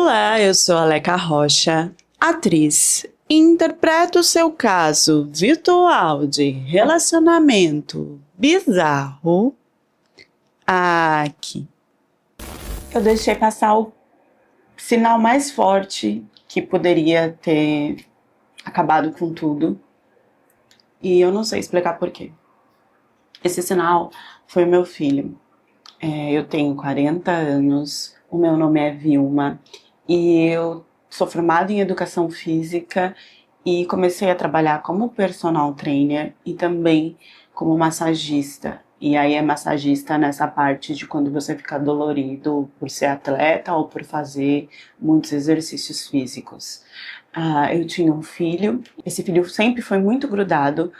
Olá, eu sou a Aleca Rocha, atriz. Interpreto o seu caso virtual de relacionamento bizarro aqui. Eu deixei passar o sinal mais forte que poderia ter acabado com tudo. E eu não sei explicar por quê. Esse sinal foi o meu filho. Eu tenho 40 anos, o meu nome é Vilma e eu sou formada em Educação Física e comecei a trabalhar como personal trainer e também como massagista. E aí é massagista nessa parte de quando você fica dolorido por ser atleta ou por fazer muitos exercícios físicos. Eu tinha um filho, esse filho sempre foi muito grudado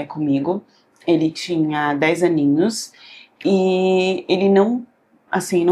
comigo, ele tinha 10 aninhos. E ele não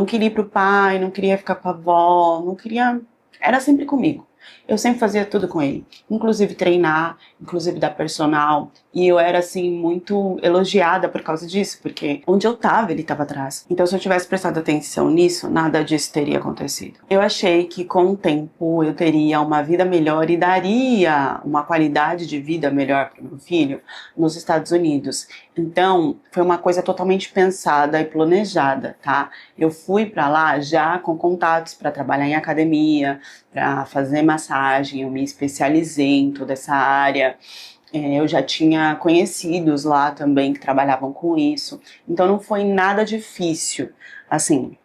queria ir pro pai, não queria ficar com a avó, não queria... Era sempre comigo. Eu sempre fazia tudo com ele, inclusive treinar, inclusive dar personal. E eu era, assim, muito elogiada por causa disso, porque onde eu tava, ele tava atrás. Então, se eu tivesse prestado atenção nisso, nada disso teria acontecido. Eu achei que com o tempo eu teria uma vida melhor e daria uma qualidade de vida melhor para o meu filho nos Estados Unidos. Então, foi uma coisa totalmente pensada e planejada, tá? Eu fui pra lá já com contatos para trabalhar em academia, para fazer massagem, eu me especializei em toda essa área. Eu já tinha conhecidos lá também que trabalhavam com isso. Então não foi nada difícil. Assim,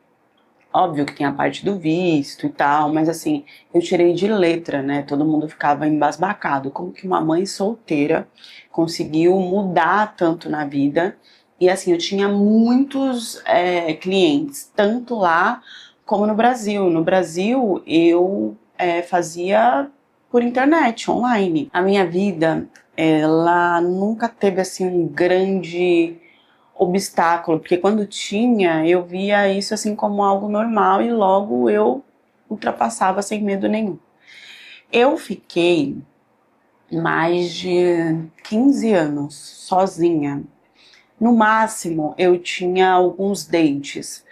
óbvio que tem a parte do visto e tal, mas assim, eu tirei de letra, né? Todo mundo ficava embasbacado. Como que uma mãe solteira conseguiu mudar tanto na vida? E assim, eu tinha muitos clientes, tanto lá como no Brasil. No Brasil, eu fazia por internet, online. A minha vida, ela nunca teve assim um grande obstáculo, porque quando tinha, eu via isso assim como algo normal e logo eu ultrapassava sem medo nenhum. Eu fiquei mais de 15 anos sozinha. No máximo, eu tinha alguns dates,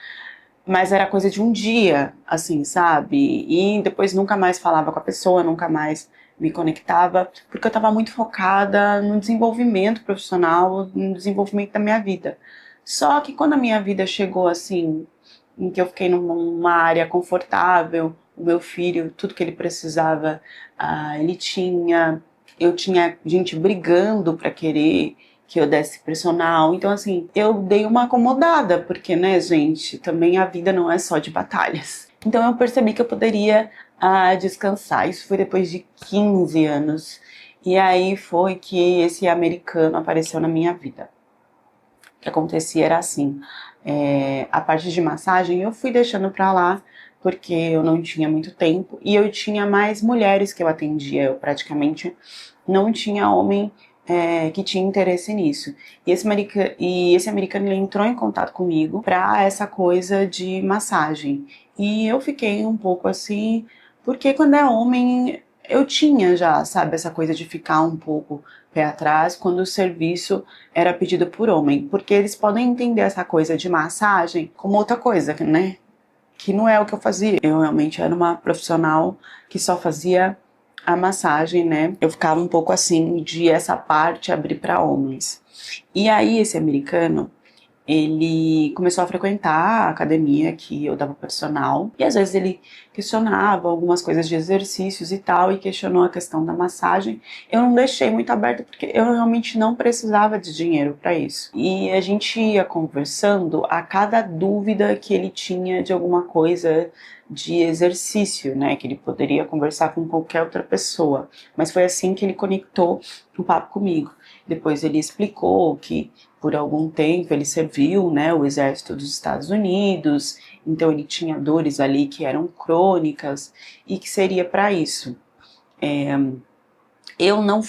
mas era coisa de um dia, assim, sabe? E depois nunca mais falava com a pessoa, nunca mais me conectava, porque eu estava muito focada no desenvolvimento profissional, no desenvolvimento da minha vida. Só que quando a minha vida chegou assim, em que eu fiquei numa área confortável, o meu filho, tudo que ele precisava, ele tinha, eu tinha gente brigando para querer que eu desse personal, então assim, eu dei uma acomodada, porque, né, gente, também a vida não é só de batalhas. Então eu percebi que eu poderia descansar, isso foi depois de 15 anos, e aí foi que esse americano apareceu na minha vida. O que acontecia era assim, a parte de massagem eu fui deixando pra lá, porque eu não tinha muito tempo, e eu tinha mais mulheres que eu atendia, eu praticamente não tinha homem que tinha interesse nisso. E esse americano ele entrou em contato comigo pra essa coisa de massagem. E eu fiquei um pouco assim, porque quando é homem, eu tinha já, sabe, essa coisa de ficar um pouco pé atrás quando o serviço era pedido por homem. Porque eles podem entender essa coisa de massagem como outra coisa, né? Que não é o que eu fazia. Eu realmente era uma profissional que só fazia a massagem, né? Eu ficava um pouco assim de essa parte abrir para homens. E aí esse americano, ele começou a frequentar a academia que eu dava personal, e às vezes ele questionava algumas coisas de exercícios e tal, e questionou a questão da massagem. Eu não deixei muito aberto, porque eu realmente não precisava de dinheiro para isso. E a gente ia conversando a cada dúvida que ele tinha de alguma coisa de exercício, né, que ele poderia conversar com qualquer outra pessoa. Mas foi assim que ele conectou o papo comigo. Depois ele explicou que por algum tempo ele serviu, né, o exército dos Estados Unidos, então ele tinha dores ali que eram crônicas e que seria para isso. Eu não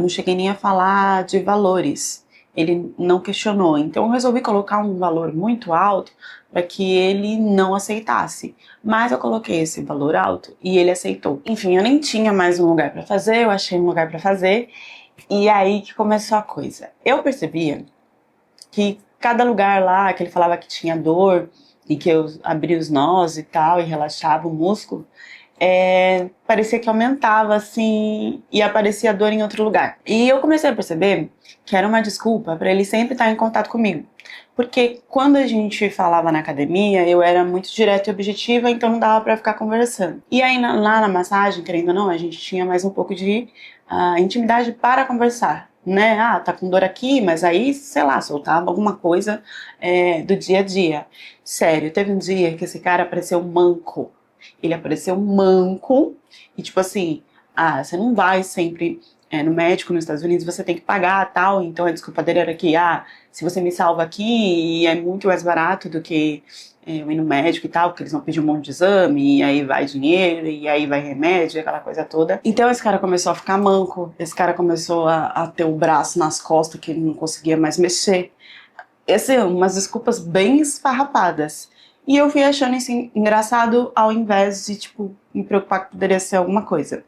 cheguei nem a falar de valores, ele não questionou, então eu resolvi colocar um valor muito alto para que ele não aceitasse, mas eu coloquei esse valor alto e ele aceitou. Enfim, eu nem tinha mais um lugar para fazer, eu achei um lugar para fazer. E aí que começou a coisa. Eu percebia que cada lugar lá que ele falava que tinha dor, e que eu abria os nós e tal, e relaxava o músculo, parecia que aumentava, assim, e aparecia dor em outro lugar. E eu comecei a perceber que era uma desculpa para ele sempre estar em contato comigo. Porque quando a gente falava na academia, eu era muito direta e objetiva, então não dava pra ficar conversando. E aí lá na massagem, querendo ou não, a gente tinha mais um pouco de intimidade para conversar, né? Ah, tá com dor aqui, mas aí, sei lá, soltava alguma coisa do dia a dia. Sério, teve um dia que esse cara apareceu manco. Ele apareceu manco e tipo assim, você não vai sempre no médico nos Estados Unidos, você tem que pagar tal, então a desculpa dele era que, se você me salva aqui, é muito mais barato do que eu ir no médico e tal, porque eles vão pedir um monte de exame, e aí vai dinheiro, e aí vai remédio, aquela coisa toda. Então esse cara começou a ficar manco, esse cara começou a ter o braço nas costas, que ele não conseguia mais mexer. Umas desculpas bem esfarrapadas. E eu fui achando isso engraçado, ao invés de, tipo, me preocupar que poderia ser alguma coisa.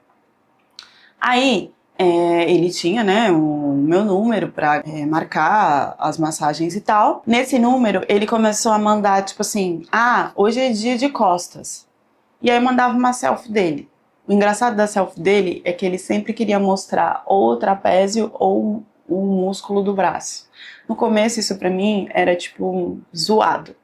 Aí, ele tinha, né, o meu número pra marcar as massagens e tal. Nesse número, ele começou a mandar, tipo assim, hoje é dia de costas. E aí mandava uma selfie dele. O engraçado da selfie dele é que ele sempre queria mostrar ou o trapézio ou o músculo do braço. No começo, isso pra mim era, tipo, zoado.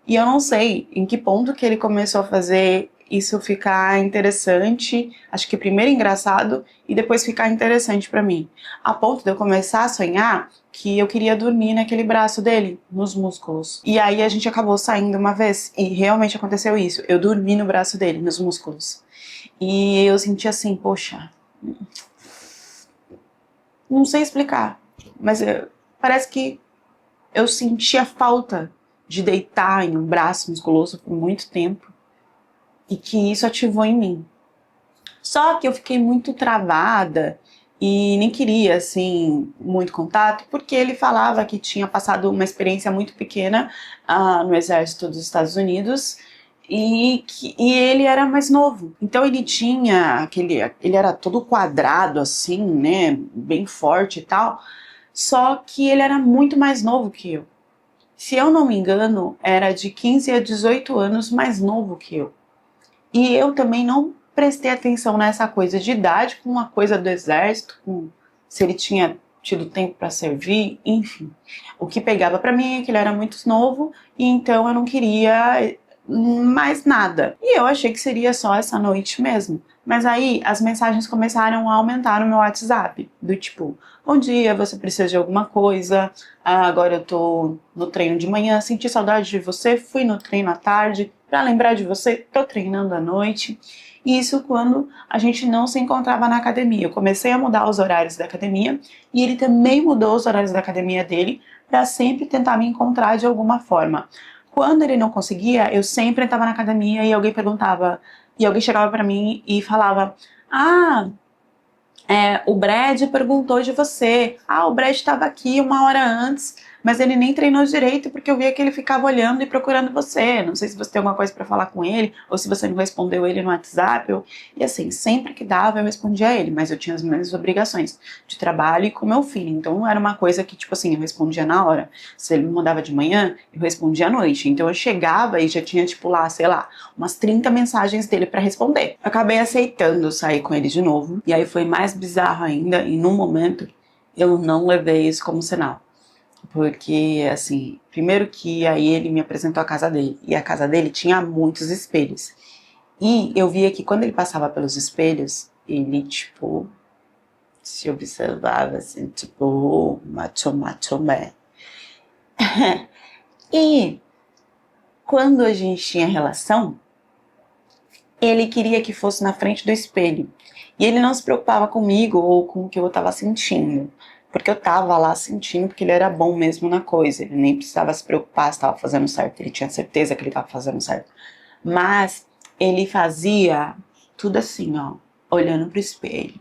E eu não sei em que ponto que ele começou a fazer isso ficar interessante, acho que primeiro engraçado e depois ficar interessante pra mim. A ponto de eu começar a sonhar que eu queria dormir naquele braço dele, nos músculos. E aí a gente acabou saindo uma vez e realmente aconteceu isso. Eu dormi no braço dele, nos músculos. E eu senti assim, poxa, não sei explicar, mas parece que eu sentia falta de deitar em um braço musculoso por muito tempo e que isso ativou em mim. Só que eu fiquei muito travada e nem queria, assim, muito contato, porque ele falava que tinha passado uma experiência muito pequena no exército dos Estados Unidos e ele era mais novo. Então ele tinha ele era todo quadrado, assim, né, bem forte e tal, só que ele era muito mais novo que eu. Se eu não me engano, era de 15 a 18 anos mais novo que eu. E eu também não prestei atenção nessa coisa de idade com a coisa do exército, com se ele tinha tido tempo para servir, enfim. O que pegava para mim é que ele era muito novo e então eu não queria mais nada. E eu achei que seria só essa noite mesmo. Mas aí as mensagens começaram a aumentar no meu WhatsApp, do tipo, bom dia, você precisa de alguma coisa, agora eu tô no treino de manhã, senti saudade de você, fui no treino à tarde, pra lembrar de você, tô treinando à noite. Isso quando a gente não se encontrava na academia. Eu comecei a mudar os horários da academia e ele também mudou os horários da academia dele para sempre tentar me encontrar de alguma forma. Quando ele não conseguia, eu sempre estava na academia e alguém perguntava, e alguém chegava para mim e falava, o Brad perguntou de você. O Brad estava aqui uma hora antes, mas ele nem treinou direito porque eu via que ele ficava olhando e procurando você. Não sei se você tem alguma coisa para falar com ele ou se você não respondeu ele no WhatsApp. E assim, sempre que dava eu respondia a ele, mas eu tinha as minhas obrigações de trabalho e com meu filho. Então não era uma coisa que, tipo assim, eu respondia na hora. Se ele me mandava de manhã, eu respondia à noite. Então eu chegava e já tinha, tipo lá, sei lá, umas 30 mensagens dele para responder. Eu acabei aceitando sair com ele de novo. E aí foi mais bizarro ainda, e no momento eu não levei isso como sinal. Porque, assim, primeiro que aí ele me apresentou a casa dele, e a casa dele tinha muitos espelhos. E eu via que quando ele passava pelos espelhos, ele, tipo, se observava, assim, tipo, macho man. E quando a gente tinha relação, ele queria que fosse na frente do espelho. E ele não se preocupava comigo ou com o que eu estava sentindo. Porque eu estava lá sentindo que ele era bom mesmo na coisa. Ele nem precisava se preocupar se estava fazendo certo. Ele tinha certeza que ele estava fazendo certo. Mas ele fazia tudo assim, ó, olhando pro espelho.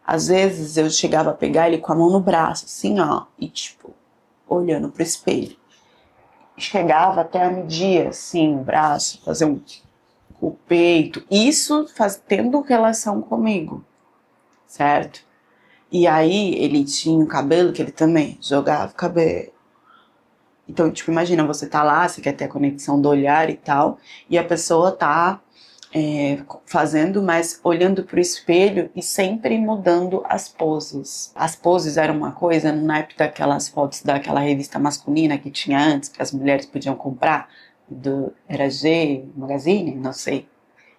Às vezes eu chegava a pegar ele com a mão no braço, assim, ó, e tipo, olhando pro espelho. Chegava até a medir, assim, o braço, fazer o peito, isso tendo relação comigo, certo? E aí ele tinha o cabelo que ele também jogava o cabelo Então, tipo, imagina, você tá lá, você quer ter a conexão do olhar e tal, e a pessoa tá fazendo, mas olhando pro espelho e sempre mudando as poses. As poses eram uma coisa no naipe daquelas fotos daquela revista masculina que tinha antes, que as mulheres podiam comprar, era G Magazine, não sei,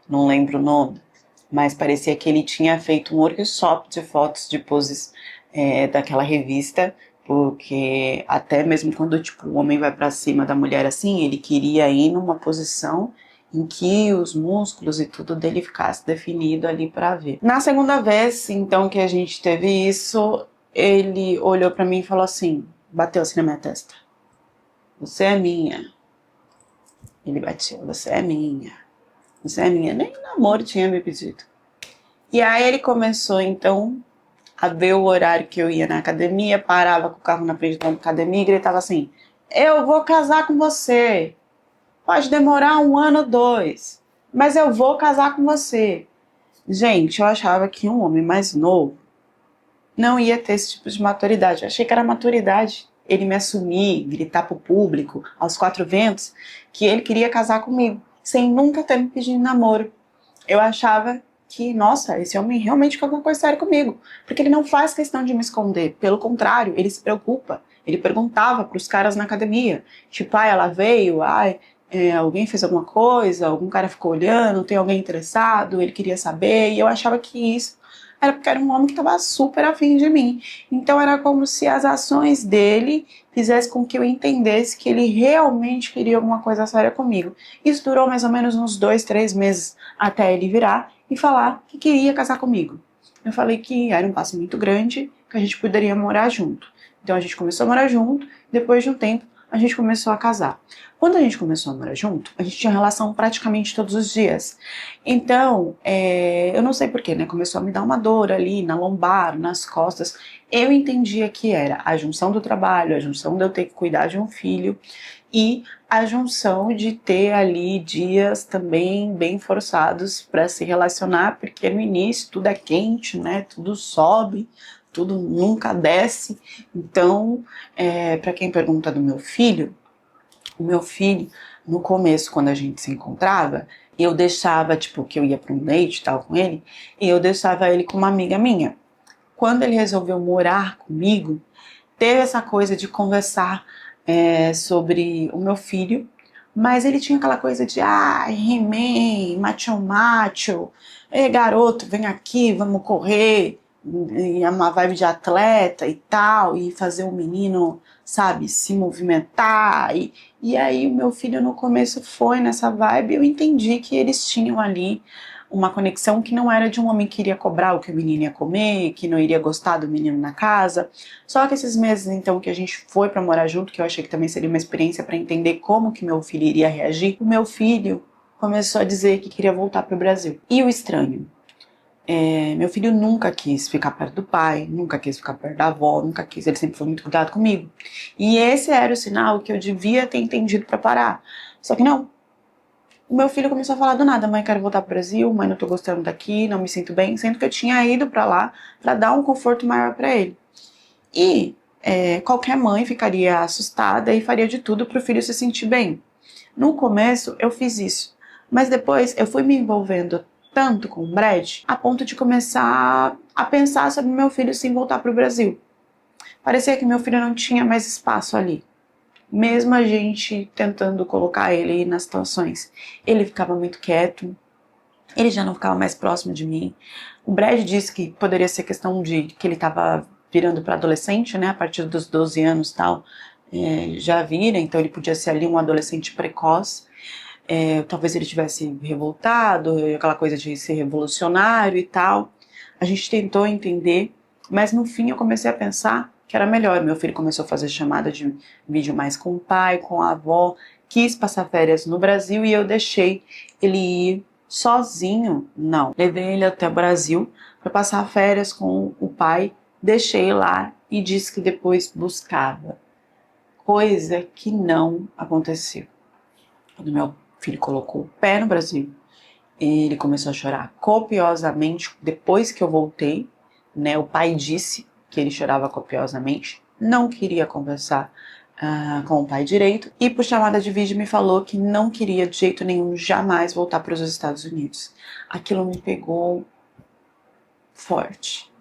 não lembro o nome, mas parecia que ele tinha feito um workshop de fotos de poses daquela revista, porque até mesmo quando tipo, o homem vai pra cima da mulher assim, ele queria ir numa posição em que os músculos e tudo dele ficasse definido ali pra ver. Na segunda vez, então, que a gente teve isso, ele olhou pra mim e falou assim, bateu assim na minha testa. Você é minha. Ele bateu, você é minha. Você é minha. Nem namoro tinha me pedido. E aí ele começou, então, a ver o horário que eu ia na academia, parava com o carro na frente da academia e gritava assim, eu vou casar com você. Pode demorar 1 ano ou 2, mas eu vou casar com você. Gente, eu achava que um homem mais novo não ia ter esse tipo de maturidade. Eu achei que era maturidade ele me assumir, gritar pro público, aos 4 ventos, que ele queria casar comigo, sem nunca ter me pedido namoro. Eu achava que, nossa, esse homem realmente quer alguma coisa séria comigo, porque ele não faz questão de me esconder, pelo contrário, ele se preocupa. Ele perguntava pros caras na academia, tipo, ela veio, alguém fez alguma coisa, algum cara ficou olhando, tem alguém interessado, ele queria saber, e eu achava que isso era porque era um homem que estava super afim de mim. Então era como se as ações dele fizessem com que eu entendesse que ele realmente queria alguma coisa séria comigo. Isso durou mais ou menos uns 2, 3 meses até ele virar e falar que queria casar comigo. Eu falei que era um passo muito grande, que a gente poderia morar junto. Então a gente começou a morar junto, depois de um tempo a gente começou a casar. Quando a gente começou a morar junto, a gente tinha relação praticamente todos os dias. Então, eu não sei porquê, né? Começou a me dar uma dor ali na lombar, nas costas. Eu entendia que era a junção do trabalho, a junção de eu ter que cuidar de um filho e a junção de ter ali dias também bem forçados para se relacionar, porque no início tudo é quente, né? Tudo sobe, tudo nunca desce. Então, para quem pergunta do meu filho, o meu filho, no começo, quando a gente se encontrava, eu deixava, tipo, que eu ia para um date e tal com ele, e eu deixava ele com uma amiga minha. Quando ele resolveu morar comigo, teve essa coisa de conversar sobre o meu filho, mas ele tinha aquela coisa de, He-Man, macho, garoto, vem aqui, vamos correr, e é uma vibe de atleta e tal, e fazer o menino, sabe, se movimentar, e aí o meu filho no começo foi nessa vibe, eu entendi que eles tinham ali uma conexão que não era de um homem que iria cobrar o que o menino ia comer, que não iria gostar do menino na casa. Só que esses meses, então, que a gente foi pra morar junto, que eu achei que também seria uma experiência para entender como que meu filho iria reagir, o meu filho começou a dizer que queria voltar pro Brasil. E o estranho? Meu filho nunca quis ficar perto do pai, nunca quis ficar perto da avó, nunca quis, ele sempre foi muito cuidado comigo. E esse era o sinal que eu devia ter entendido para parar. Só que não. O meu filho começou a falar do nada, mãe, quero voltar pro Brasil, mãe, não tô gostando daqui, não me sinto bem, sendo que eu tinha ido pra lá pra dar um conforto maior pra ele. E qualquer mãe ficaria assustada e faria de tudo pro filho se sentir bem. No começo eu fiz isso, mas depois eu fui me envolvendo tanto com o Brad, a ponto de começar a pensar sobre meu filho sim voltar pro Brasil. Parecia que meu filho não tinha mais espaço ali. Mesmo a gente tentando colocar ele nas situações, ele ficava muito quieto, ele já não ficava mais próximo de mim. O Brad disse que poderia ser questão de que ele estava virando para adolescente, né, a partir dos 12 anos e tal, já vira, então ele podia ser ali um adolescente precoce. Talvez ele tivesse revoltado, aquela coisa de ser revolucionário e tal. A gente tentou entender, mas no fim eu comecei a pensar que era melhor. Meu filho começou a fazer chamada de vídeo mais com o pai, com a avó, quis passar férias no Brasil e eu deixei ele ir sozinho. Não, levei ele até o Brasil para passar férias com o pai, deixei lá e disse que depois buscava. Coisa que não aconteceu. Quando meu filho colocou o pé no Brasil, ele começou a chorar copiosamente depois que eu voltei, né? O pai disse que ele chorava copiosamente, não queria conversar com o pai direito, e por chamada de vídeo me falou que não queria de jeito nenhum jamais voltar para os Estados Unidos. Aquilo me pegou forte,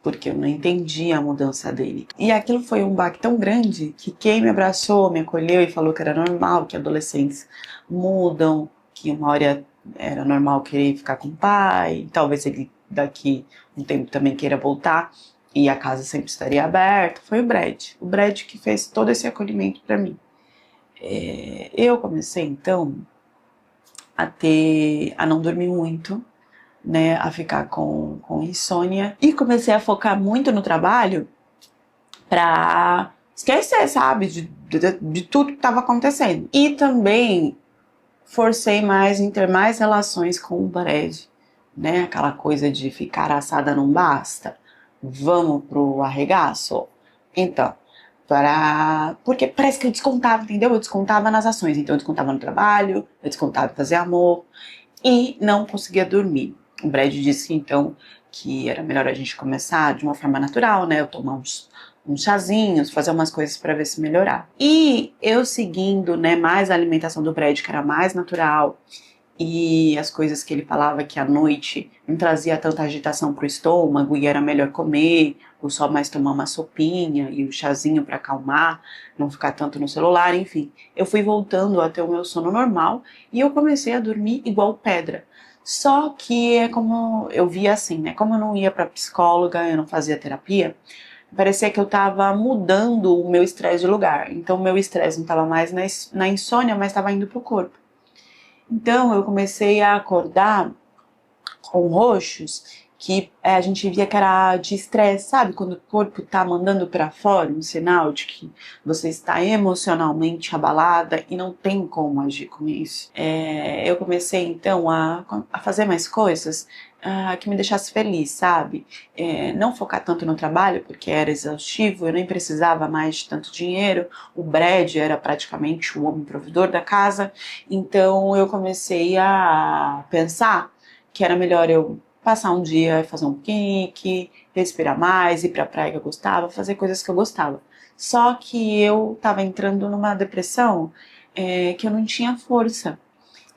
porque eu não entendi a mudança dele. E aquilo foi um baque tão grande que quem me abraçou, me acolheu e falou que era normal, que adolescentes mudam, que uma hora era normal querer ficar com o pai, talvez ele daqui um tempo também queira voltar, e a casa sempre estaria aberta, foi o Brad. O Brad que fez todo esse acolhimento para mim. Eu comecei então a não dormir muito, né, a ficar com insônia, e comecei a focar muito no trabalho pra esquecer, sabe, de tudo que estava acontecendo. E também forcei mais em ter mais relações com o Brad, né, aquela coisa de ficar assada não basta, vamos pro arregaço. Então, porque parece que eu descontava, entendeu? Eu descontava nas ações, então eu descontava no trabalho, eu descontava em fazer amor, e não conseguia dormir. O Brad disse então que era melhor a gente começar de uma forma natural, né? Eu tomar uns chazinhos, fazer umas coisas para ver se melhorar. E eu seguindo, né, mais a alimentação do Brad, que era mais natural, e as coisas que ele falava que à noite não trazia tanta agitação pro estômago e era melhor comer, ou só mais tomar uma sopinha e o chazinho para acalmar, não ficar tanto no celular, enfim. Eu fui voltando a ter o meu sono normal e eu comecei a dormir igual pedra. Só que é como eu via assim, né? Como eu não ia para psicóloga, eu não fazia terapia, parecia que eu tava mudando o meu estresse de lugar. Então, o meu estresse não tava mais na insônia, mas estava indo pro corpo. Então eu comecei a acordar com roxos que a gente via que era de estresse, sabe? Quando o corpo tá mandando para fora um sinal de que você está emocionalmente abalada e não tem como agir com isso. Eu comecei então a fazer mais coisas que me deixasse feliz, sabe? Não focar tanto no trabalho, porque era exaustivo, eu nem precisava mais de tanto dinheiro, o Brad era praticamente o homem provedor da casa, então eu comecei a pensar que era melhor eu passar um dia, fazer um piquenique, respirar mais, ir pra praia que eu gostava, fazer coisas que eu gostava. Só que eu tava entrando numa depressão que eu não tinha força.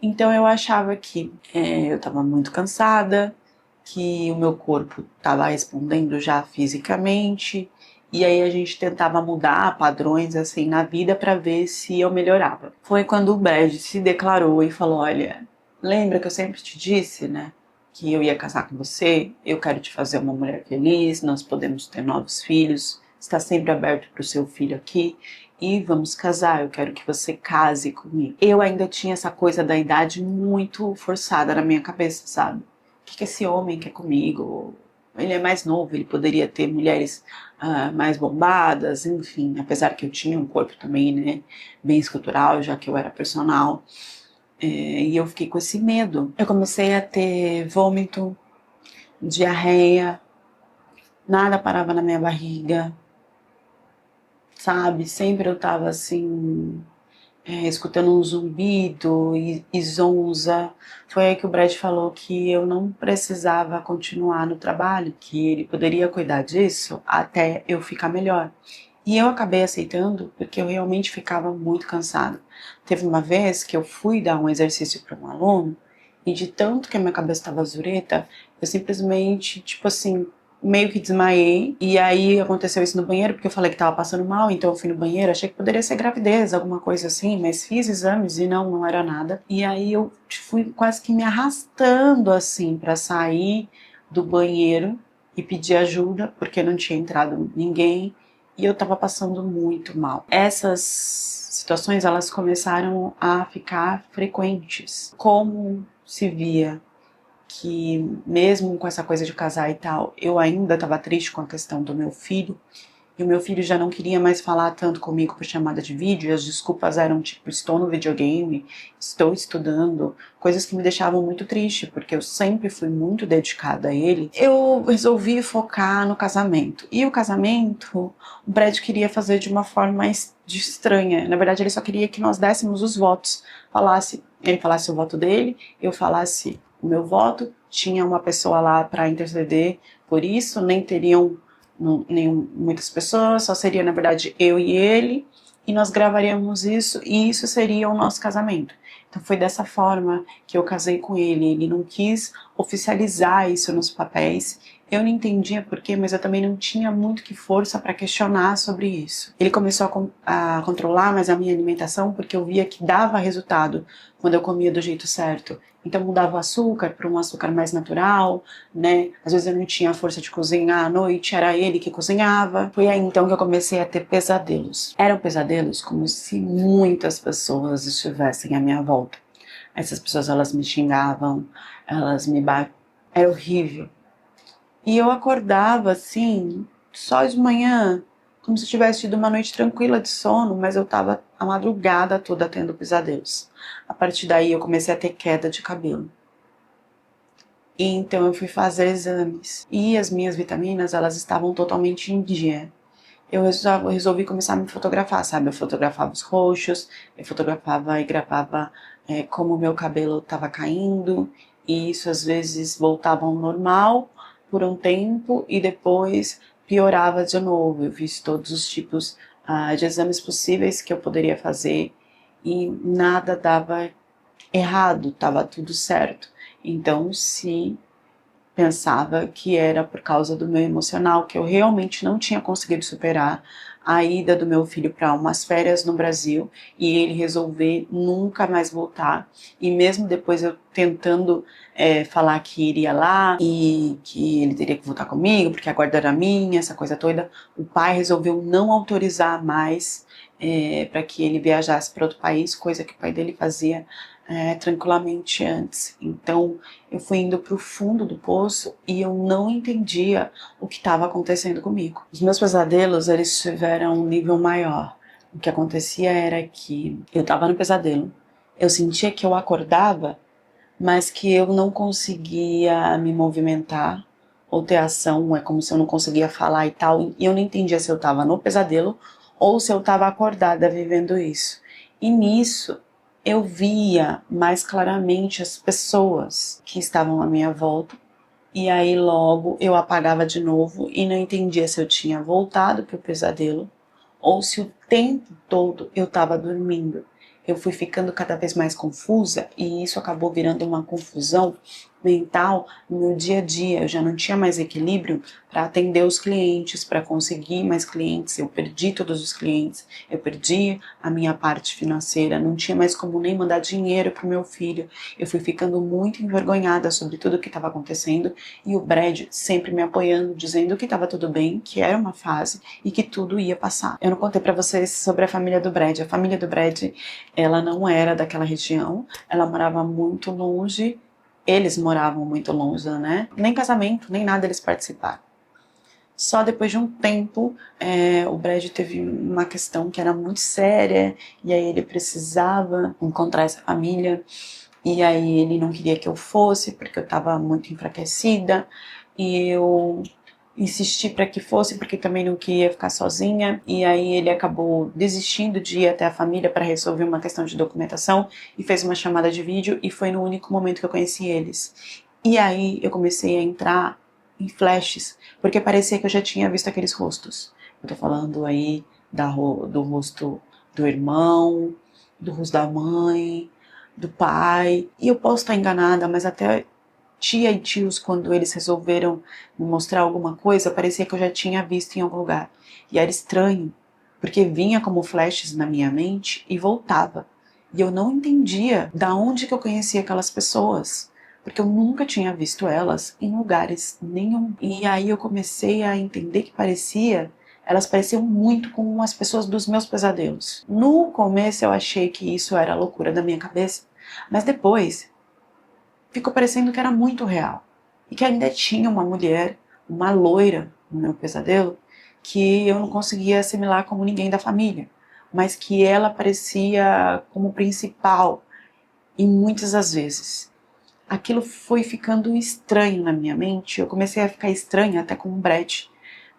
Então eu achava que eu estava muito cansada, que o meu corpo estava respondendo já fisicamente, e aí a gente tentava mudar padrões assim na vida para ver se eu melhorava. Foi quando o Brad se declarou e falou: olha, lembra que eu sempre te disse, né, que eu ia casar com você, eu quero te fazer uma mulher feliz, nós podemos ter novos filhos, está sempre aberto para o seu filho aqui, e vamos casar, eu quero que você case comigo. Eu ainda tinha essa coisa da idade muito forçada na minha cabeça, sabe? O que esse homem quer comigo? Ele é mais novo, ele poderia ter mulheres mais bombadas, enfim, apesar que eu tinha um corpo também, né, bem escultural, já que eu era personal. E eu fiquei com esse medo. Eu comecei a ter vômito, diarreia, nada parava na minha barriga, sabe? Sempre eu tava assim, escutando um zumbido e zonza. Foi aí que o Brad falou que eu não precisava continuar no trabalho, que ele poderia cuidar disso até eu ficar melhor. E eu acabei aceitando porque eu realmente ficava muito cansada. Teve uma vez que eu fui dar um exercício para um aluno e de tanto que a minha cabeça estava zureta, eu simplesmente, tipo assim, meio que desmaiei. E aí aconteceu isso no banheiro, porque eu falei que tava passando mal, então eu fui no banheiro, achei que poderia ser gravidez, alguma coisa assim, mas fiz exames e não era nada. E aí eu fui quase que me arrastando assim para sair do banheiro e pedir ajuda, porque não tinha entrado ninguém e eu tava passando muito mal. Essas situações, elas começaram a ficar frequentes. Como se via que mesmo com essa coisa de casar e tal, eu ainda estava triste com a questão do meu filho, e o meu filho já não queria mais falar tanto comigo por chamada de vídeo, e as desculpas eram tipo, estou no videogame, estou estudando, coisas que me deixavam muito triste, porque eu sempre fui muito dedicada a ele. Eu resolvi focar no casamento, e o casamento, o Brad queria fazer de uma forma mais estranha, na verdade ele só queria que nós dessemos os votos, ele falasse o voto dele, eu falasse o meu voto, tinha uma pessoa lá para interceder por isso, nem teriam muitas pessoas, só seria na verdade eu e ele, e nós gravaríamos isso e isso seria o nosso casamento. Então foi dessa forma que eu casei com ele. Ele não quis oficializar isso nos papéis. Eu não entendia porquê, mas eu também não tinha muito que força para questionar sobre isso. Ele começou a controlar mais a minha alimentação porque eu via que dava resultado quando eu comia do jeito certo. Então mudava o açúcar para um açúcar mais natural, né? Às vezes eu não tinha força de cozinhar à noite, era ele que cozinhava. Foi aí então que eu comecei a ter pesadelos. Eram pesadelos como se muitas pessoas estivessem à minha volta. Essas pessoas, elas me xingavam, elas me batiam. Era horrível. E eu acordava assim, só de manhã, como se eu tivesse tido uma noite tranquila de sono, mas eu tava a madrugada toda tendo pesadelos. A partir daí eu comecei a ter queda de cabelo. E então eu fui fazer exames. E as minhas vitaminas, elas estavam totalmente em dia. Eu resolvi começar a me fotografar, sabe? Eu fotografava os roxos, eu fotografava e gravava como o meu cabelo estava caindo. E isso às vezes voltava ao normal por um tempo e depois piorava de novo. Eu fiz todos os tipos de exames possíveis que eu poderia fazer e nada dava errado, estava tudo certo. Então, se pensava que era por causa do meu emocional, que eu realmente não tinha conseguido superar a ida do meu filho para umas férias no Brasil e ele resolver nunca mais voltar. E mesmo depois eu tentando falar que iria lá e que ele teria que voltar comigo, porque a guarda era minha, essa coisa toda, o pai resolveu não autorizar mais para que ele viajasse para outro país, coisa que o pai dele fazia tranquilamente antes. Então eu fui indo para o fundo do poço e eu não entendia o que estava acontecendo comigo. Os meus pesadelos, eles tiveram um nível maior. O que acontecia era que eu estava no pesadelo, eu sentia que eu acordava, mas que eu não conseguia me movimentar ou ter ação, é como se eu não conseguia falar e tal, e eu não entendia se eu estava no pesadelo ou se eu estava acordada vivendo isso. E nisso eu via mais claramente as pessoas que estavam à minha volta, e aí logo eu apagava de novo e não entendia se eu tinha voltado para o pesadelo ou se o tempo todo eu estava dormindo. Eu fui ficando cada vez mais confusa e isso acabou virando uma confusão mental no meu dia a dia. Eu já não tinha mais equilíbrio para atender os clientes, para conseguir mais clientes. Eu perdi todos os clientes, eu perdi a minha parte financeira, não tinha mais como nem mandar dinheiro para o meu filho. Eu fui ficando muito envergonhada sobre tudo o que estava acontecendo e o Brad sempre me apoiando, dizendo que estava tudo bem, que era uma fase e que tudo ia passar. Eu não contei para vocês sobre a família do Brad. A família do Brad, ela não era daquela região, ela morava muito longe. Eles moravam muito longe, né? Nem casamento, nem nada eles participaram. Só depois de um tempo, o Brad teve uma questão que era muito séria, e aí ele precisava encontrar essa família, e aí ele não queria que eu fosse, porque eu estava muito enfraquecida, e eu insisti para que fosse, porque também não queria ficar sozinha, e aí ele acabou desistindo de ir até a família para resolver uma questão de documentação, e fez uma chamada de vídeo, e foi no único momento que eu conheci eles. E aí eu comecei a entrar em flashes, porque parecia que eu já tinha visto aqueles rostos. Eu tô falando aí do rosto do irmão, do rosto da mãe, do pai, e eu posso estar enganada, mas até tia e tios, quando eles resolveram me mostrar alguma coisa, parecia que eu já tinha visto em algum lugar. E era estranho, porque vinha como flashes na minha mente e voltava. E eu não entendia da onde que eu conhecia aquelas pessoas, porque eu nunca tinha visto elas em lugares nenhum. E aí eu comecei a entender que elas pareciam muito com as pessoas dos meus pesadelos. No começo eu achei que isso era loucura da minha cabeça, mas depois ficou parecendo que era muito real. E que ainda tinha uma mulher, uma loira no meu pesadelo, que eu não conseguia assimilar como ninguém da família, mas que ela parecia como principal e muitas das vezes. Aquilo foi ficando estranho na minha mente, eu comecei a ficar estranha até com o Brett,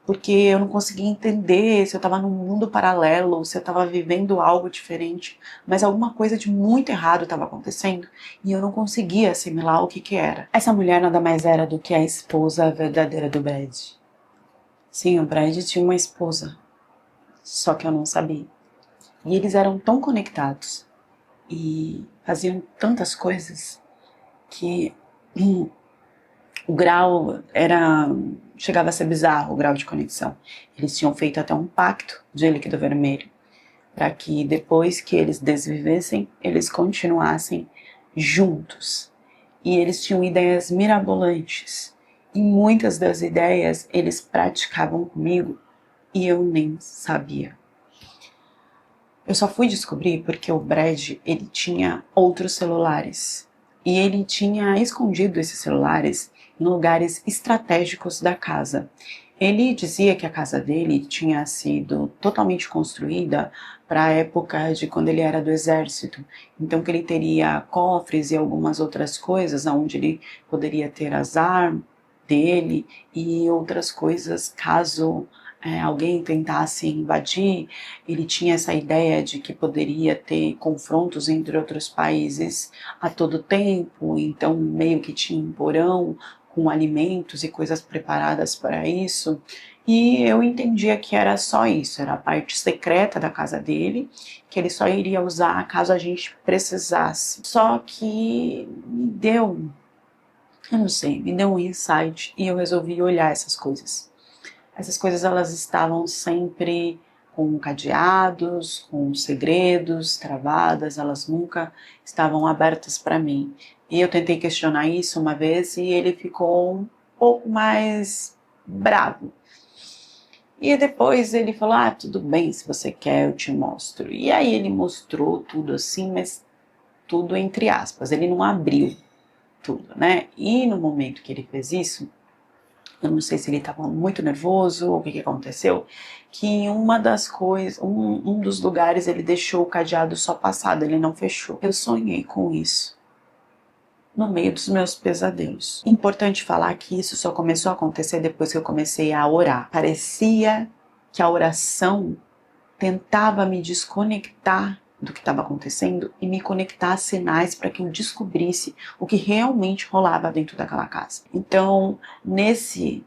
porque eu não conseguia entender se eu estava num mundo paralelo, se eu estava vivendo algo diferente, mas alguma coisa de muito errado estava acontecendo e eu não conseguia assimilar o que que era. Essa mulher nada mais era do que a esposa verdadeira do Brad. Sim, o Brad tinha uma esposa, só que eu não sabia. E eles eram tão conectados e faziam tantas coisas que o grau chegava a ser bizarro, o grau de conexão. Eles tinham feito até um pacto de líquido vermelho para que depois que eles desvivessem, eles continuassem juntos. E eles tinham ideias mirabolantes. E muitas das ideias eles praticavam comigo e eu nem sabia. Eu só fui descobrir porque o Brad, ele tinha outros celulares. E ele tinha escondido esses celulares em lugares estratégicos da casa. Ele dizia que a casa dele tinha sido totalmente construída para a época de quando ele era do exército. Então que ele teria cofres e algumas outras coisas onde ele poderia ter as armas dele e outras coisas caso alguém tentasse invadir. Ele tinha essa ideia de que poderia ter confrontos entre outros países a todo tempo, então meio que tinha um porão com alimentos e coisas preparadas para isso. E eu entendia que era só isso, era a parte secreta da casa dele, que ele só iria usar caso a gente precisasse. Só que eu não sei, me deu um insight e eu resolvi olhar essas coisas. Essas coisas elas estavam sempre com cadeados, com segredos, travadas, elas nunca estavam abertas para mim. E eu tentei questionar isso uma vez e ele ficou um pouco mais bravo. E depois ele falou, tudo bem, se você quer eu te mostro. E aí ele mostrou tudo assim, mas tudo entre aspas, ele não abriu tudo, né? E no momento que ele fez isso, eu não sei se ele estava muito nervoso ou o que aconteceu, que em uma das coisas, um dos lugares ele deixou o cadeado só passado, ele não fechou. Eu sonhei com isso no meio dos meus pesadelos. Importante falar que isso só começou a acontecer depois que eu comecei a orar. Parecia que a oração tentava me desconectar do que estava acontecendo e me conectar a sinais para que eu descobrisse o que realmente rolava dentro daquela casa. Então, nesse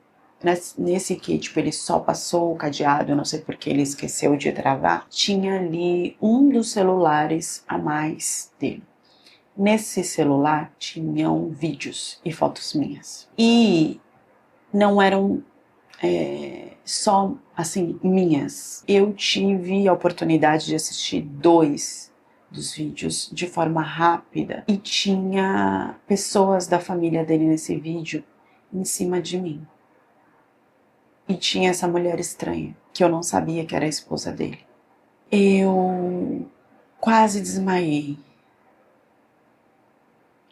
que tipo, ele só passou o cadeado, eu não sei porque ele esqueceu de travar, tinha ali um dos celulares a mais dele. Nesse celular tinham vídeos e fotos minhas. E não eram só, assim, minhas. Eu tive a oportunidade de assistir 2 dos vídeos de forma rápida e tinha pessoas da família dele nesse vídeo em cima de mim. E tinha essa mulher estranha, que eu não sabia que era a esposa dele. Eu quase desmaiei.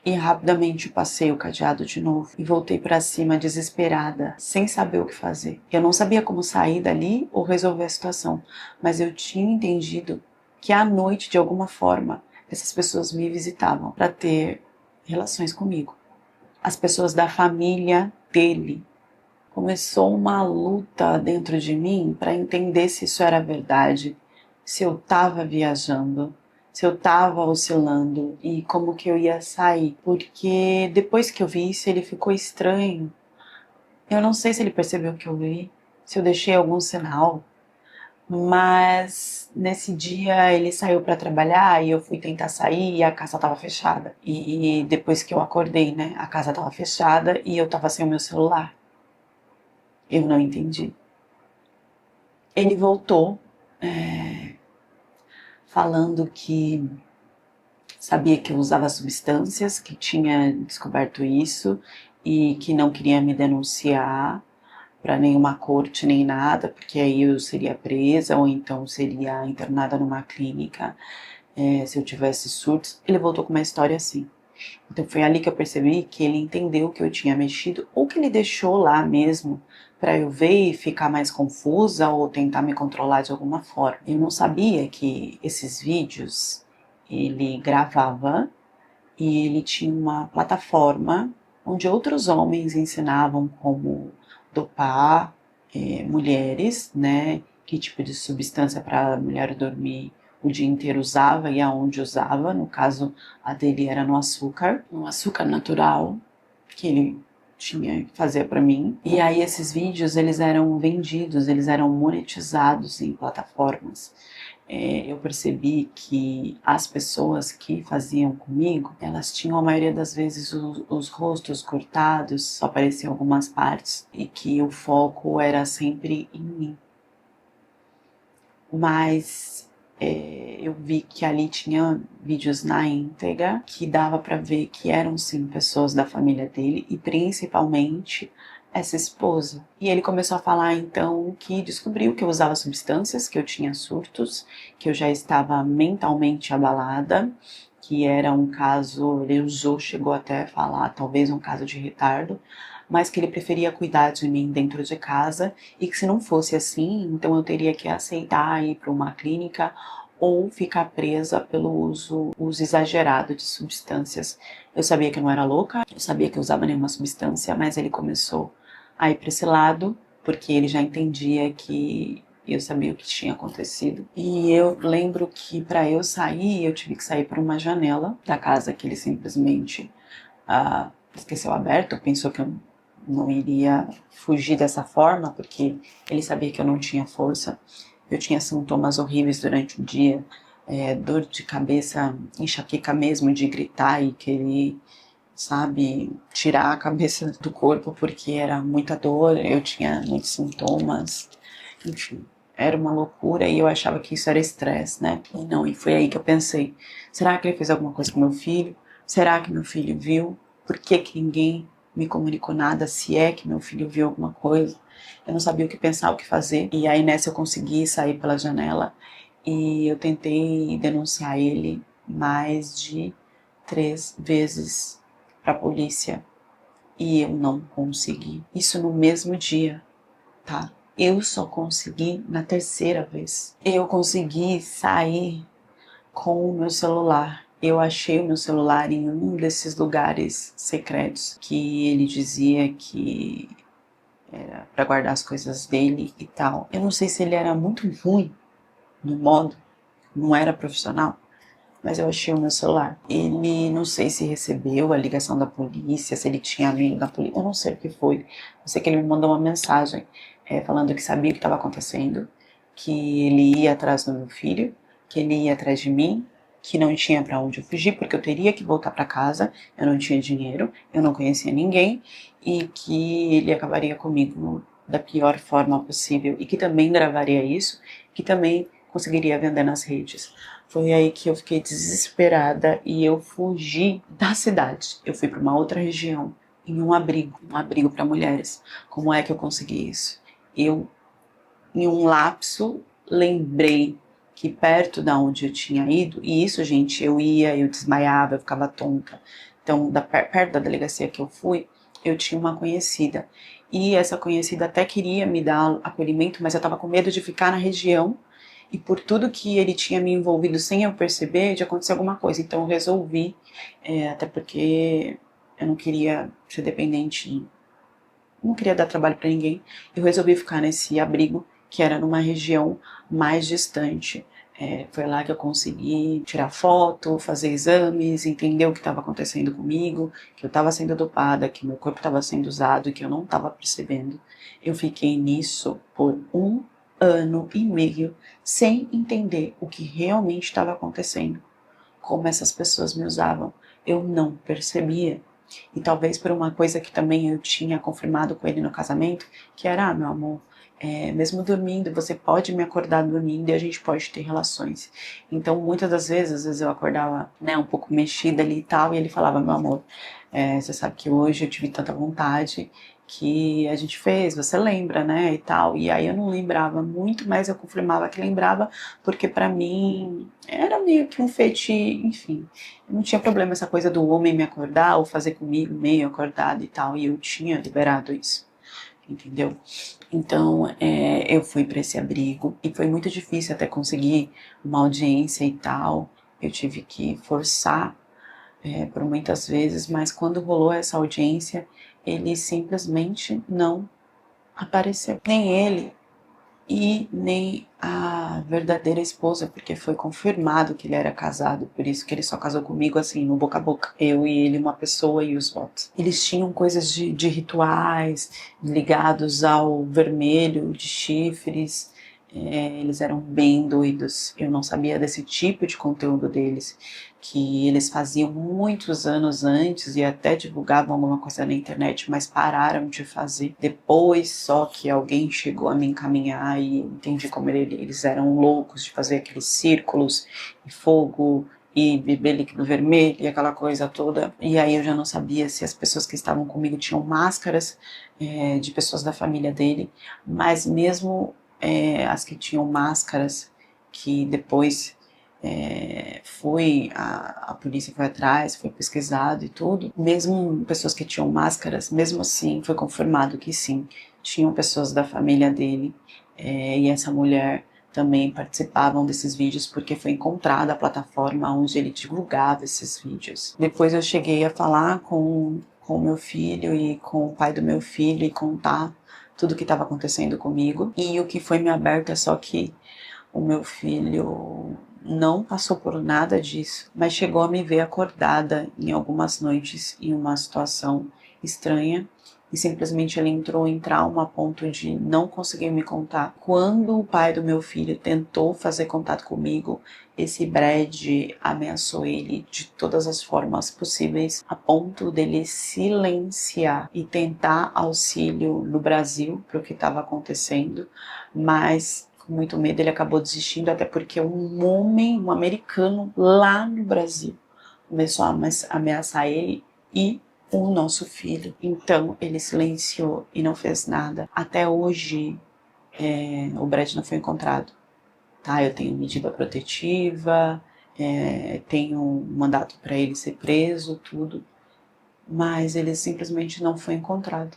E rapidamente passei o cadeado de novo e voltei para cima desesperada, sem saber o que fazer. Eu não sabia como sair dali ou resolver a situação, mas eu tinha entendido que à noite, de alguma forma, essas pessoas me visitavam para ter relações comigo. As pessoas da família dele. Começou uma luta dentro de mim para entender se isso era verdade, se eu estava viajando, se eu estava oscilando e como que eu ia sair. Porque depois que eu vi isso, ele ficou estranho. Eu não sei se ele percebeu que eu vi, se eu deixei algum sinal, mas nesse dia ele saiu para trabalhar e eu fui tentar sair e a casa estava fechada. E depois que eu acordei, né, a casa estava fechada e eu estava sem o meu celular. Eu não entendi. Ele voltou falando que sabia que eu usava substâncias, que tinha descoberto isso e que não queria me denunciar para nenhuma corte nem nada, porque aí eu seria presa ou então seria internada numa clínica se eu tivesse surtos. Ele voltou com uma história assim. Então foi ali que eu percebi que ele entendeu que eu tinha mexido ou que ele deixou lá mesmo para eu ver e ficar mais confusa ou tentar me controlar de alguma forma. Eu não sabia que esses vídeos ele gravava e ele tinha uma plataforma onde outros homens ensinavam como dopar mulheres, né? Que tipo de substância para a mulher dormir o dia inteiro usava e aonde usava. No caso, a dele era no açúcar, um açúcar natural que ele tinha que fazer para mim. E aí esses vídeos, eles eram vendidos, eles eram monetizados em plataformas. eu percebi que as pessoas que faziam comigo, elas tinham a maioria das vezes os rostos cortados, só apareciam algumas partes, e que o foco era sempre em mim. Mas eu vi que ali tinha vídeos na íntegra que dava para ver que eram sim pessoas da família dele e principalmente essa esposa. E ele começou a falar então que descobriu que eu usava substâncias, que eu tinha surtos, que eu já estava mentalmente abalada, que era um caso, ele chegou até a falar, talvez um caso de retardo, mas que ele preferia cuidar de mim dentro de casa e que se não fosse assim, então eu teria que aceitar ir para uma clínica ou ficar presa pelo uso exagerado de substâncias. Eu sabia que eu não era louca, eu sabia que eu usava nenhuma substância, mas ele começou a ir para esse lado, porque ele já entendia que eu sabia o que tinha acontecido. E eu lembro que para eu sair, eu tive que sair por uma janela da casa que ele simplesmente esqueceu aberto, pensou que eu não iria fugir dessa forma, porque ele sabia que eu não tinha força. Eu tinha sintomas horríveis durante o dia, dor de cabeça, enxaqueca mesmo de gritar e querer, sabe, tirar a cabeça do corpo porque era muita dor, eu tinha muitos sintomas, enfim. Era uma loucura e eu achava que isso era estresse, né? E não, e foi aí que eu pensei, será que ele fez alguma coisa com meu filho? Será que meu filho viu? Por que ninguém me comunicou nada, se é que meu filho viu alguma coisa? Eu não sabia o que pensar, o que fazer. E aí nessa eu consegui sair pela janela e eu tentei denunciar ele mais de 3 vezes para a polícia e eu não consegui. Isso no mesmo dia, tá? Eu só consegui na terceira vez. Eu consegui sair com o meu celular. Eu achei o meu celular em um desses lugares secretos que ele dizia que era para guardar as coisas dele e tal. Eu não sei se ele era muito ruim no modo, não era profissional, mas eu achei o meu celular. Ele, não sei se recebeu a ligação da polícia, se ele tinha amigo da polícia, eu não sei o que foi. Eu sei que ele me mandou uma mensagem falando que sabia o que estava acontecendo, que ele ia atrás do meu filho, que ele ia atrás de mim, que não tinha para onde eu fugir, porque eu teria que voltar para casa, eu não tinha dinheiro, eu não conhecia ninguém, e que ele acabaria comigo da pior forma possível, e que também gravaria isso, que também conseguiria vender nas redes. Foi aí que eu fiquei desesperada e eu fugi da cidade. Eu fui para uma outra região, em um abrigo para mulheres. Como é que eu consegui isso? Eu, em um lapso, lembrei que perto da onde eu tinha ido, e isso, gente, eu desmaiava, eu ficava tonta. Então, perto da delegacia que eu fui, eu tinha uma conhecida. E essa conhecida até queria me dar acolhimento, mas eu estava com medo de ficar na região e por tudo que ele tinha me envolvido sem eu perceber, de acontecer alguma coisa. Então eu resolvi, até porque eu não queria ser dependente, não queria dar trabalho para ninguém, eu resolvi ficar nesse abrigo, que era numa região mais distante. Foi lá que eu consegui tirar foto, fazer exames, entender o que estava acontecendo comigo, que eu estava sendo dopada, que meu corpo estava sendo usado e que eu não estava percebendo. Eu fiquei nisso por 1 ano e meio sem entender o que realmente estava acontecendo, como essas pessoas me usavam. Eu não percebia. E talvez por uma coisa que também eu tinha confirmado com ele no casamento, que era, meu amor, mesmo dormindo, você pode me acordar dormindo e a gente pode ter relações. Então, muitas das vezes, às vezes eu acordava, né, um pouco mexida ali e tal, e ele falava, meu amor, você sabe que hoje eu tive tanta vontade que a gente fez, você lembra, né, e tal. E aí eu não lembrava muito, mas eu confirmava que lembrava, porque pra mim era meio que um fetiche, enfim. Não tinha problema essa coisa do homem me acordar ou fazer comigo meio acordado e tal, e eu tinha liberado isso, entendeu? Então, eu fui para esse abrigo e foi muito difícil até conseguir uma audiência e tal. Eu tive que forçar por muitas vezes, mas quando rolou essa audiência, ele simplesmente não apareceu. Nem ele e nem a verdadeira esposa, porque foi confirmado que ele era casado, por isso que ele só casou comigo assim, no boca a boca. Eu e ele, uma pessoa e os votos. Eles tinham coisas de rituais ligados ao vermelho, de chifres, Eles eram bem doidos. Eu não sabia desse tipo de conteúdo deles, que eles faziam muitos anos antes e até divulgavam alguma coisa na internet, mas pararam de fazer. Depois só que alguém chegou a me encaminhar e entendi como eles eram loucos de fazer aqueles círculos e fogo e beber líquido vermelho e aquela coisa toda. E aí eu já não sabia se as pessoas que estavam comigo tinham máscaras de pessoas da família dele, mas mesmo as que tinham máscaras, que depois a polícia foi atrás, foi pesquisado e tudo, mesmo pessoas que tinham máscaras, mesmo assim foi confirmado que sim, tinham pessoas da família dele, e essa mulher também participavam desses vídeos porque foi encontrada a plataforma onde ele divulgava esses vídeos. Depois eu cheguei a falar com o meu filho e com o pai do meu filho e contar tudo o que estava acontecendo comigo. E o que foi me aberto é só que o meu filho não passou por nada disso, mas chegou a me ver acordada em algumas noites em uma situação estranha e simplesmente ele entrou em trauma a ponto de não conseguir me contar. Quando o pai do meu filho tentou fazer contato comigo, esse Brad ameaçou ele de todas as formas possíveis, a ponto dele silenciar e tentar auxílio no Brasil para o que estava acontecendo, mas com muito medo ele acabou desistindo, até porque um americano lá no Brasil começou a ameaçar ele e o nosso filho. Então ele silenciou e não fez nada. Até hoje o Brad não foi encontrado. Tá? Eu tenho medida protetiva, tenho um mandato para ele ser preso, tudo, mas ele simplesmente não foi encontrado.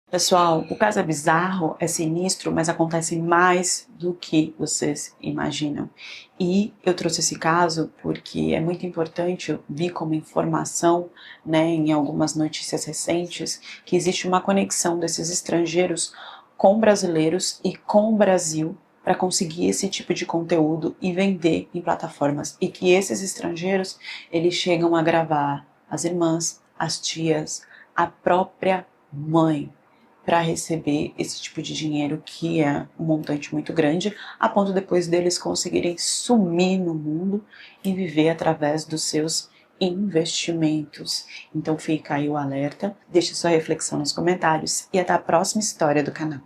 Pessoal, o caso é bizarro, é sinistro, mas acontece mais do que vocês imaginam. E eu trouxe esse caso porque é muito importante, eu vi como informação, né, em algumas notícias recentes, que existe uma conexão desses estrangeiros com brasileiros e com o Brasil para conseguir esse tipo de conteúdo e vender em plataformas. E que esses estrangeiros, eles chegam a gravar as irmãs, as tias, a própria mãe, para receber esse tipo de dinheiro, que é um montante muito grande, a ponto depois deles conseguirem sumir no mundo e viver através dos seus investimentos. Então fica aí o alerta, deixe sua reflexão nos comentários e até a próxima história do canal.